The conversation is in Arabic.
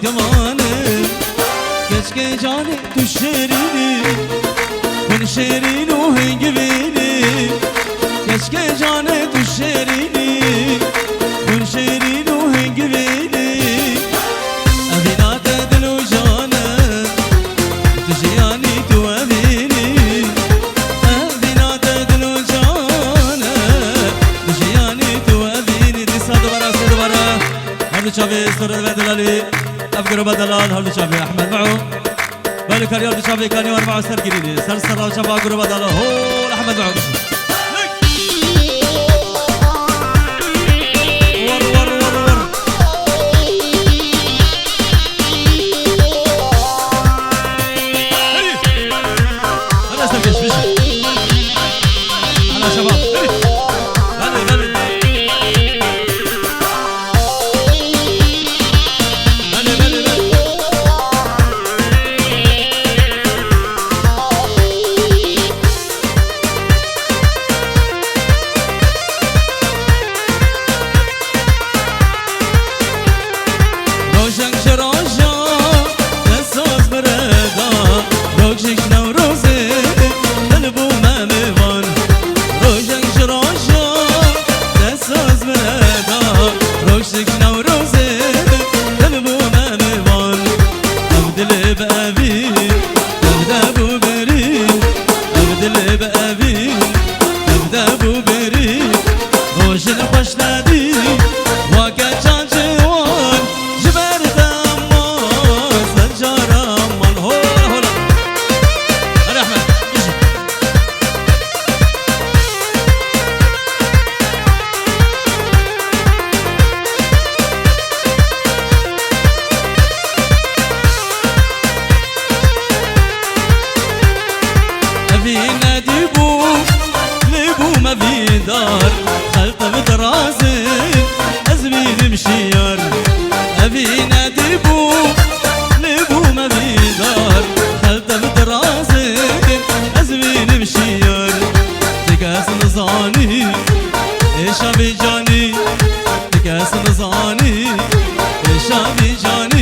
كمانه كشك جاني تشريني من شيرين وهنجبيني كشك جاني تشريني من شيرين وهنجبيني أبينا تدلو جانا تجياني توابيني أبينا تدلو جانا تجياني توابيني دي صاد برا هلو شافي سورة بدلالي أفكر بدلال هلو شافي أحمد معه بالك اليوم شافي كان يوم معه سر قليلي سر وشافي أفكر بدلال هو أحمد معه خلطة بترازي أزمين مشيار أبينا ديبو ليبو ما بيدار خلطة بترازي أزمين مشيار تكاس نظاني إيش أبي جاني تكاس نظاني إيش أبي جاني